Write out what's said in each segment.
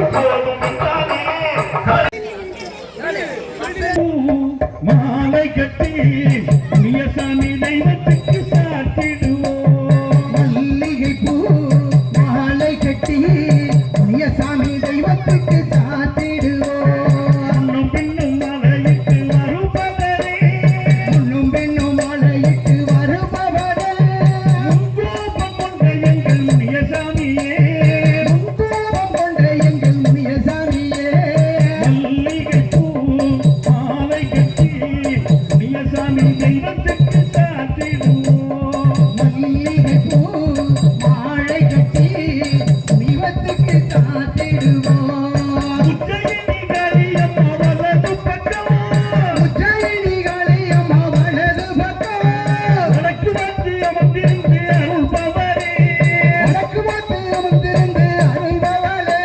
எப்போதும் கட்டி நீயசாமி தெய்வத்துக்கு சாத்திடுவோம் மல்லிகை பூ மாலை கட்டி நீயசாமி தெய்வத்துக்கு சாத்திடுவோம் முன்னும் பின்னும் மலையிட்டு வருபவரே முன்னும் பின்னும் மலையிட்டு வருபவரே முன்கோபம் கொண்ட எங்கள் நீயசாமியே முன்கோபம் கொண்ட எங்கள் நீயசாமியே மல்லிகை பூ மாலை கட்டி நீயசாமி தெய்வத்துக்கு சாத்திடுவோம் மல்லிகை பூ மாலை கட்டி தெய்வத்துக்கு சாத்திடுவோம் உஜ்ஜயினி காளியம்மா வலது பக்கம் உஜ்ஜயினிகளே அம்மா வலது பக்கம் வடக்கு வந்து அமர்ந்திருந்து அருள்பவரே வடக்கு பார்த்து அமர்ந்திருந்து அருள்பவளே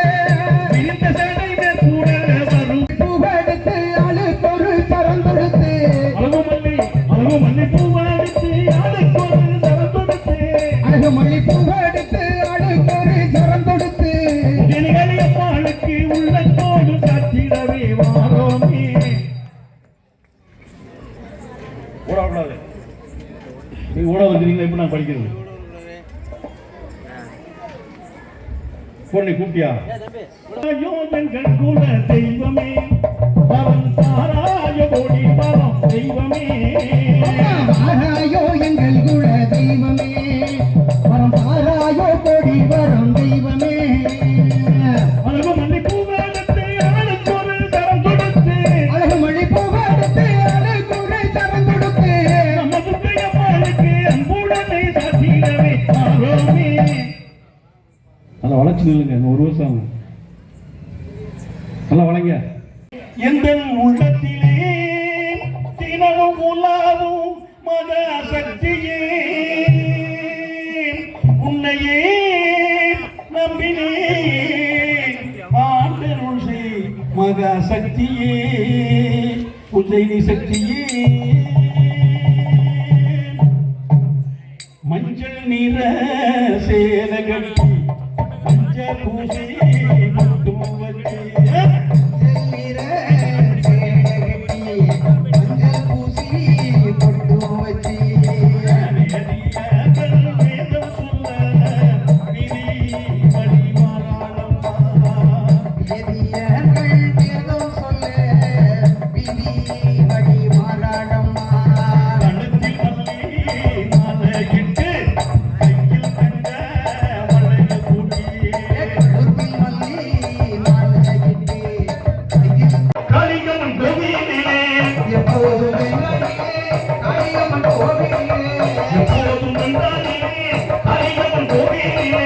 விரிந்த சடை மேற்கூட வரும் பூவெடுத்து ஆளுக்கொரு கரம் கொடுத்து அழகுமல்லி பூவாடித்து ஆளுக்கொரு தரம் கொடுத்து அழகுமல்லி பூவெடுத்து ஆளுக்கொரு கரம் கொடுத்து அம்மாளுக்கு உள்ளத்தோடு காத்திடவே வாரோமே ஓடாது நீங்க ஓட வந்துருக்கீங்களா இப்ப நான் படிக்கிறது பொண்ணை கூப்பிட்டியா எங்கள் குல தெய்வமே வரம் தாராய கோடி வரம் தெய்வமே வாராயோ எங்கள் குல தெய்வமே வரம் பாராயோ கோடி வரம் தெய்வமே அழகுமல்லி பூவேலத்தை ஆளுக்கொரு தரம் கொடுத்து அழகுமல்லி பூவெடுத்து ஆளுக்கொரு கரம் கொடுத்து நம்ம துர்க்கையம்மாளுக்கு அன்புடனே சாத்திடவே வாரோமே நல்லா வளைச்சு நில்லுங்க ஒரு வருஷம் ஆகும் நல்லா வளைங்க எந்த உள்ளத்திலே தினமும் உலாவும் மகாசக்தியே உன்னையே நம்பினே ஆண்டருள் செய் மகாசக்தியே உஜ்ஜயினி சக்தியே மஞ்சள் நிற சேலகட்டி மஞ்சள் பூசி முத்து வச்சு மஞ்சள் பூசி பொட்டு வச்சு எதியர்கள் வேதம் சொல்ல விதி வழி மாறாடம்மா உருவில் மல்லி மாலையிட்டு எப்போதும் வெள்ளாடியே காளியம்மன் கோவிலிலே எப்போதும் வெள்ளாடியே காளியம்மன் கோவிலிலே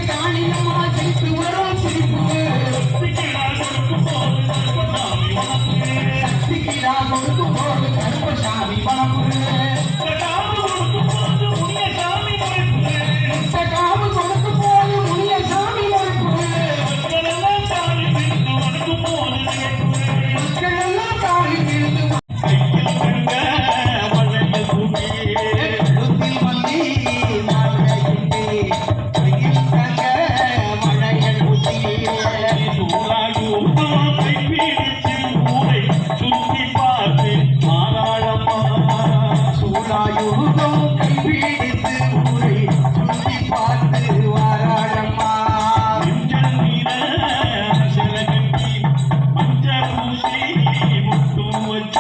காளியம்மா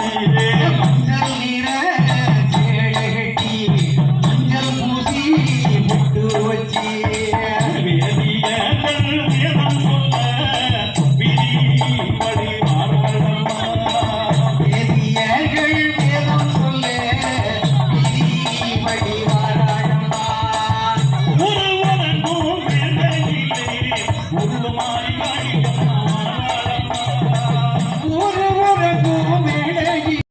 மஞ்சள் நீர சேலை கட்டி மஞ்சள் பூசி முட்டு வச்சி வேதியர்கள் வேதம் சொல்ல விதி வழி வாராயம்மா ஒரு உறங்கும் மேடையில்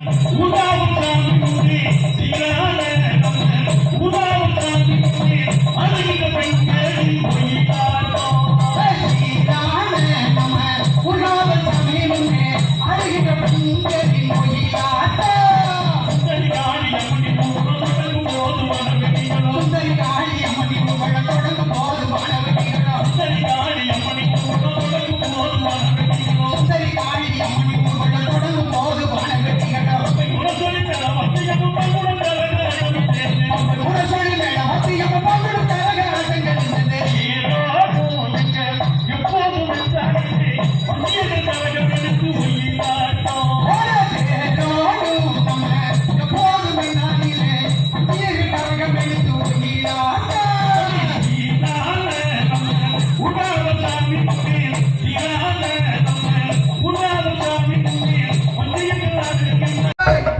ஸ்ரீராம நம உணாவ சமீபமே அருகிட்ட பெண்களின் மொழியாட்டம் சுந்தரி காளியம்மணி புகழ தொடங்கும் போது வானவெட்டிகளோ சுந்தரி காளியம்மணி புகழ தொடங்கும் போது வானவெட்டிகளோ முரசொலி மேல வசியம் பங்குடும் கரகாட்டங்கள் எப்போதுமே நாளிலே அந்நியர்கள் கரகம் எடுத்து ஒயிலாட்டம்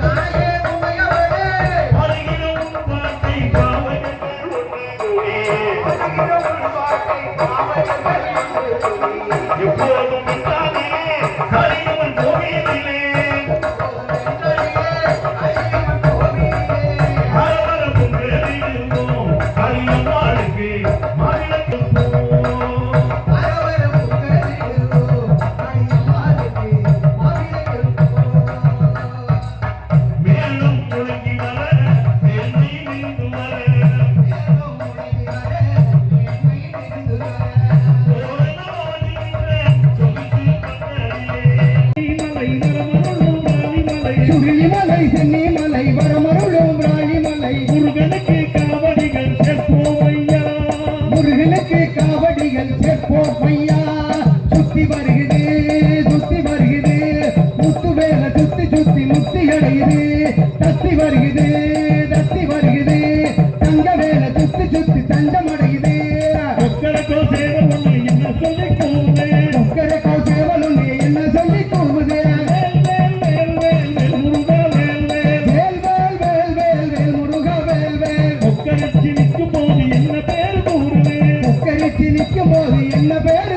தாயே உமையவளே வருகிறோம் வார்த்தை எப்போதும் இந்தானே கரையவன் கோவிலிலே அரவரப்பும் வேறிருந்தோம் கரியம்மாளுக்கு மாநிலத்துப் போ மேலும் ஒழுங்கி வர மேல்மை மீண்டு வர சுழிமலை சென்னிமலை வரமருளும் ராணிமலை முருகனுக்கு காவடிகள் செப்போமையா முருகனுக்கு காவடிகள் சேர்ப்போம் ஐயா சுத்தி வருகிறது முத்து வேல சுத்தி முத்தி அடையுது தத்தி வருகிறது தங்க வேல சுத்தி தண்டம் அடையுது ஒக்கரக்கோ சேவை ஒன்று என்ன சொல்லி கூவே ஒக்கரக்கோ சேவல் ஒன்று என்ன சொல்லி கூவுது முருகா வேல் வேல் முருகா வேல் ஒக்கரிச்சு நிற்கும் போது என்ன பேர் கூறுவே ஒக்கரிச்சு நிற்கும் போது என்ன பேரு